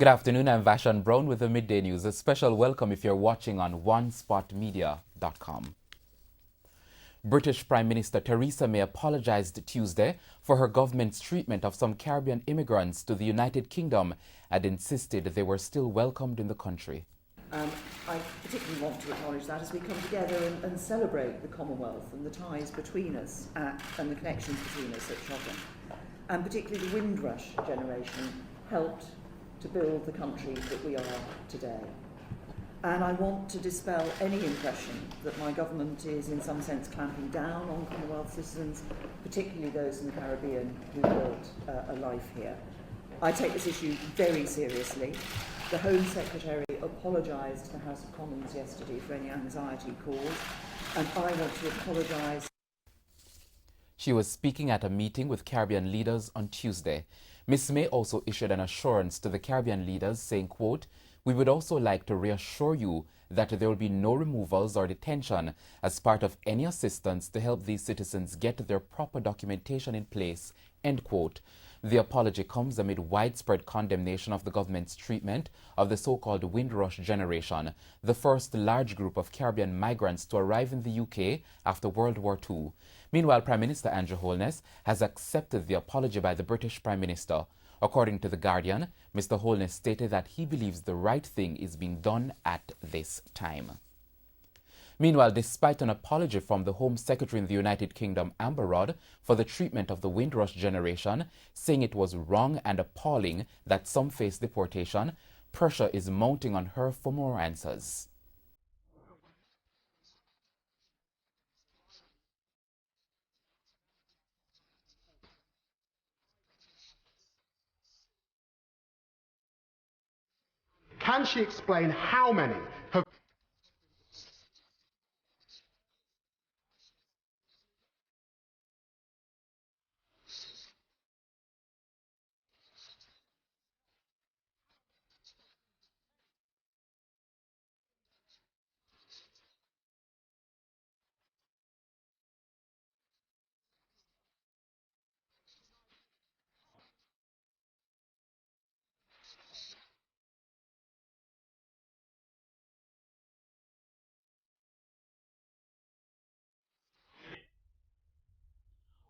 Good afternoon, I'm Vashan Brown with the Midday News. A special welcome if you're watching on onespotmedia.com. British Prime Minister Theresa May apologized Tuesday for her government's treatment of some Caribbean immigrants to the United Kingdom and insisted they were still welcomed in the country. I particularly want to acknowledge that as we come together and celebrate the Commonwealth and the ties between us and the connections between us at Chobham. And particularly the Windrush generation helped to build the country that we are today. And I want to dispel any impression that my government is in some sense clamping down on Commonwealth citizens, particularly those in the Caribbean who built a life here. I take this issue very seriously. The Home Secretary apologised to the House of Commons yesterday for any anxiety caused, and I want to apologise. She was speaking at a meeting with Caribbean leaders on Tuesday. Ms. May also issued an assurance to the Caribbean leaders saying, quote, "We would also like to reassure you that there will be no removals or detention as part of any assistance to help these citizens get their proper documentation in place," end quote. The apology comes amid widespread condemnation of the government's treatment of the so-called Windrush generation, the first large group of Caribbean migrants to arrive in the UK after World War II. Meanwhile, Prime Minister Andrew Holness has accepted the apology by the British Prime Minister. According to The Guardian, Mr. Holness stated that he believes the right thing is being done at this time. Meanwhile, despite an apology from the Home Secretary in the United Kingdom, Amber Rudd, for the treatment of the Windrush generation, saying it was wrong and appalling that some face deportation, pressure is mounting on her for more answers. Can she explain how many have...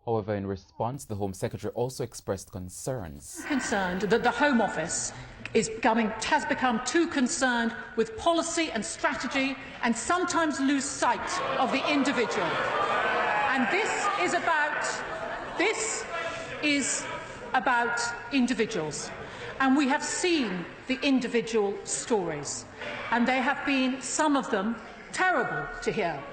However, in response, the Home Secretary also expressed concerns. Concerned that the Home Office has become too concerned with policy and strategy and sometimes lose sight of the individual. And this is about individuals. And we have seen the individual stories. And they have been, some of them, terrible to hear.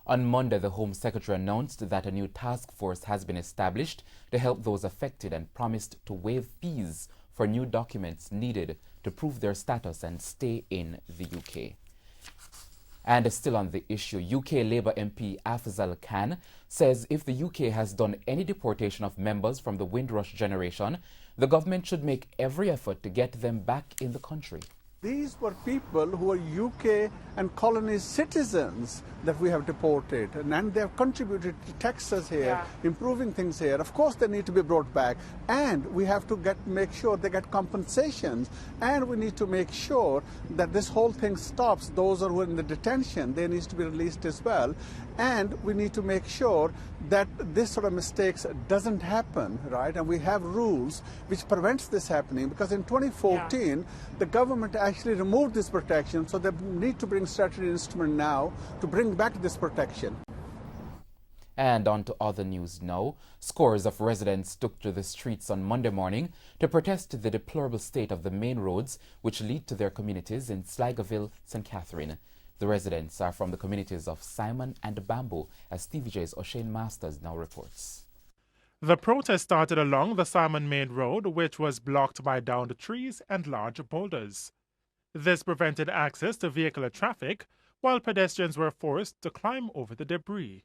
On Monday, the Home Secretary announced that a new task force has been established to help those affected and promised to waive fees for new documents needed to prove their status and stay in the UK. And still on the issue, UK Labour MP Afzal Khan says if the UK has done any deportation of members from the Windrush generation, the government should make every effort to get them back in the country. These were people who were UK and colony citizens that we have deported, and they have contributed to Texas here, improving things here. Of course, they need to be brought back, and we have to make sure they get compensations, and we need to make sure that this whole thing stops. Those who are in the detention, they need to be released as well, and we need to make sure that this sort of mistakes doesn't happen, right? And we have rules which prevents this happening, because in 2014, the government actually removed this protection, so they need to bring statutory instrument now to bring back this protection. And on to other news now. Scores of residents took to the streets on Monday morning to protest the deplorable state of the main roads which lead to their communities in Sligoville, St. Catherine. The residents are from the communities of Simon and Bamboo, as TVJ's O'Shane Masters now reports. The protest started along the Simon Main Road, which was blocked by downed trees and large boulders. This prevented access to vehicular traffic, while pedestrians were forced to climb over the debris.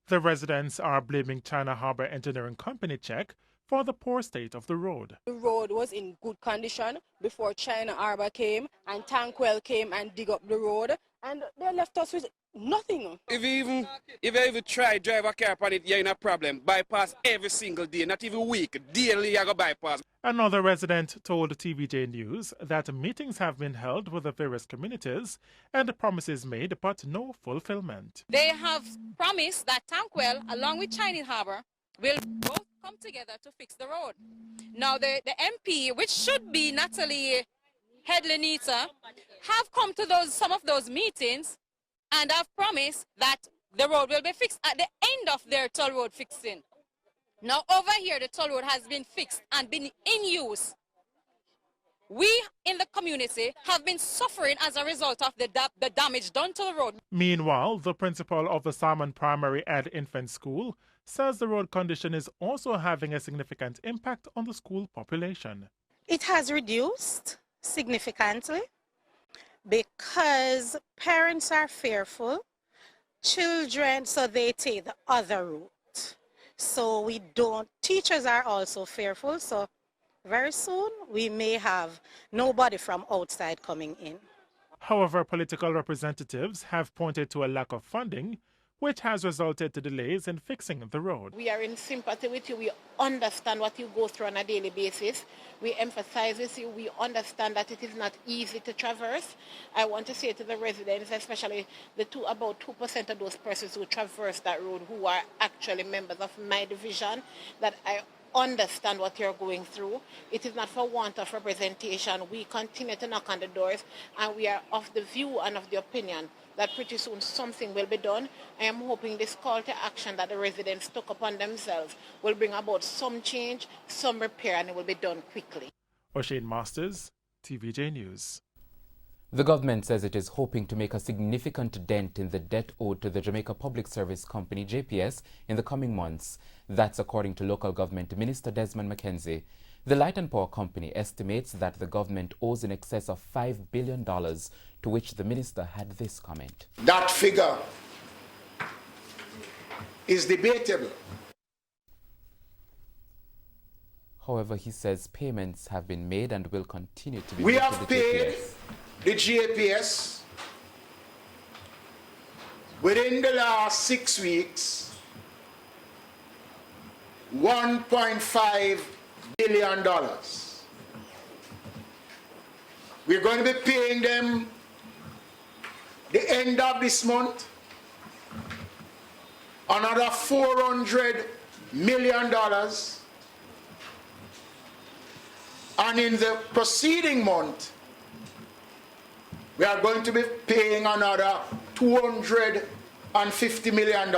The residents are blaming China Harbour Engineering Company check for the poor state of the road. The road was in good condition before China Harbour came and Tankwell came and dig up the road, and they left us with nothing. If you even try drive a car on it, you're in a problem. Bypass every single day, not even week. Daily you go bypass. Another resident told TVJ News that meetings have been held with the various communities and promises made, but no fulfillment. They have promised that Tankwell, along with Chinese Harbour, will both come together to fix the road. Now, the MP, which should be Natalie Headley-Nita, have come to some of those meetings and have promised that the road will be fixed at the end of their toll road fixing. Now, over here, the toll road has been fixed and been in use. We in the community have been suffering as a result of the damage done to the road. Meanwhile, the principal of the Salmon Primary and Infant School says the road condition is also having a significant impact on the school population. It has reduced significantly because parents are fearful, children, so they take the other route. So teachers are also fearful, so very soon we may have nobody from outside coming in. However, political representatives have pointed to a lack of funding, which has resulted to delays in fixing the road. We are in sympathy with you. We understand what you go through on a daily basis. We empathize with you. We understand that it is not easy to traverse. I want to say to the residents, especially about 2% of those persons who traverse that road who are actually members of my division, that I understand what you're going through. It is not for want of representation. We continue to knock on the doors, and we are of the view and of the opinion that pretty soon something will be done. I am hoping this call to action that the residents took upon themselves will bring about some change, some repair, and it will be done quickly. O'Shane Masters, TVJ News. The government says it is hoping to make a significant dent in the debt owed to the Jamaica Public Service Company, JPS, in the coming months. That's according to Local Government Minister Desmond McKenzie. The Light and Power Company estimates that the government owes in excess of $5 billion, to which the minister had this comment. That figure is debatable. However, he says payments have been made and will continue to be made. We made have to the paid JPS. the JPS within the last 6 weeks $1.5 billion. We're going to be paying them the end of this month another $400 million, and in the preceding month we are going to be paying another $250 million.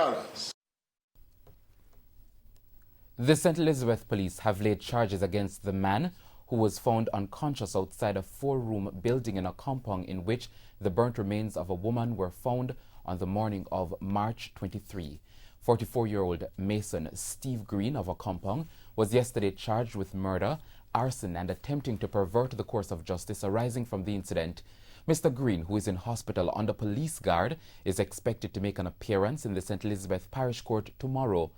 The St. Elizabeth police have laid charges against the man who was found unconscious outside a 4-room building in a compound in which the burnt remains of a woman were found on the morning of March 23. 44-year-old Mason Steve Green of a compound was yesterday charged with murder, arson, and attempting to pervert the course of justice arising from the incident. Mr. Green, who is in hospital under police guard, is expected to make an appearance in the St. Elizabeth Parish Court tomorrow.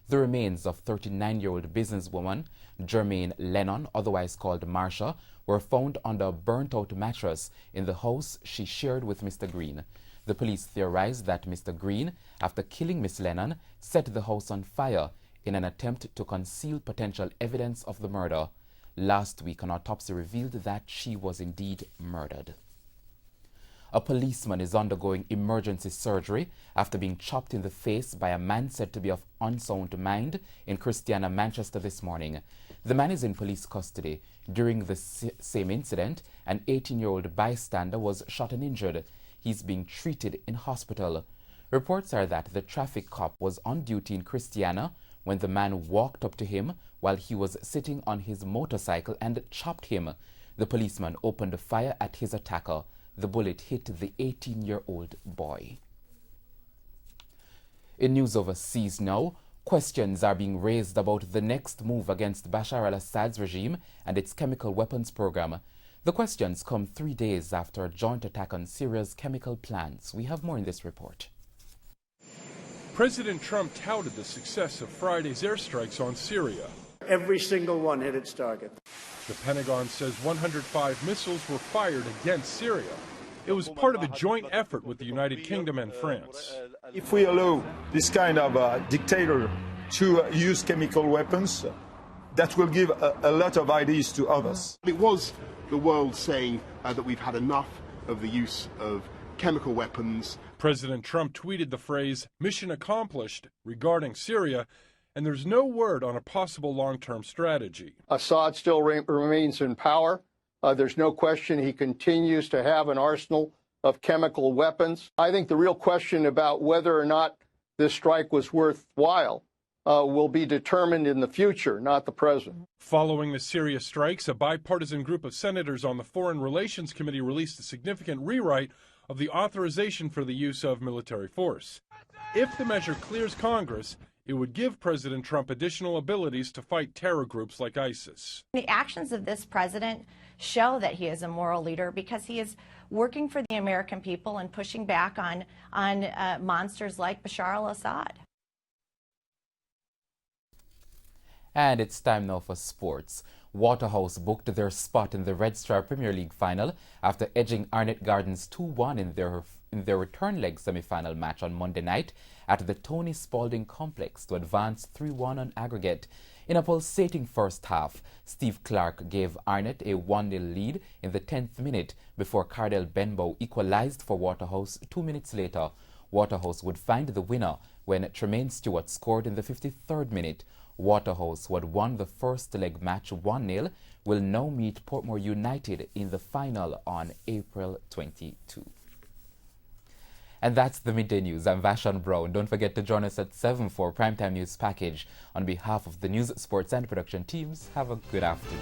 The remains of 39-year-old businesswoman Jermaine Lennon, otherwise called Marsha, were found under a burnt-out mattress in the house she shared with Mr. Green. The police theorized that Mr. Green, after killing Miss Lennon, set the house on fire in an attempt to conceal potential evidence of the murder. Last week, an autopsy revealed that she was indeed murdered. A policeman is undergoing emergency surgery after being chopped in the face by a man said to be of unsound mind in Christiana, Manchester this morning. The man is in police custody. During the same incident, an 18-year-old bystander was shot and injured. He's being treated in hospital. Reports are that the traffic cop was on duty in Christiana when the man walked up to him while he was sitting on his motorcycle and chopped him. The policeman opened fire at his attacker. The bullet hit the 18-year-old boy. In news overseas now, questions are being raised about the next move against Bashar al-Assad's regime and its chemical weapons program. The questions come 3 days after a joint attack on Syria's chemical plants. We have more in this report. President Trump touted the success of Friday's airstrikes on Syria. Every single one hit its target. The Pentagon says 105 missiles were fired against Syria. It was part of a joint effort with the United Kingdom and France. If we allow this kind of dictator to use chemical weapons, that will give a lot of ideas to others. It was the world saying that we've had enough of the use of chemical weapons. President Trump tweeted the phrase, "mission accomplished," regarding Syria, and there's no word on a possible long-term strategy. Assad still remains in power. There's no question he continues to have an arsenal of chemical weapons. I think the real question about whether or not this strike was worthwhile will be determined in the future, not the present. Following the Syria strikes, a bipartisan group of senators on the Foreign Relations Committee released a significant rewrite of the authorization for the use of military force. If the measure clears Congress, it would give President Trump additional abilities to fight terror groups like ISIS. The actions of this president show that he is a moral leader because he is working for the American people and pushing back on monsters like Bashar al-Assad. And it's time now for sports. Waterhouse booked their spot in the Red Star Premier League final after edging Arnett Gardens 2-1 in their return leg semi-final match on Monday night at the Tony Spalding Complex to advance 3-1 on aggregate. In a pulsating first half, Steve Clark gave Arnett a 1-0 lead in the 10th minute before Cardell Benbow equalized for Waterhouse 2 minutes later. Waterhouse would find the winner when Tremaine Stewart scored in the 53rd minute. Waterhouse, who had won the first leg match 1-0, will now meet Portmore United in the final on April 22. And that's the Midday News. I'm Vashon Brown. Don't forget to join us at 7 for Primetime News Package. On behalf of the news, sports and production teams, have a good afternoon.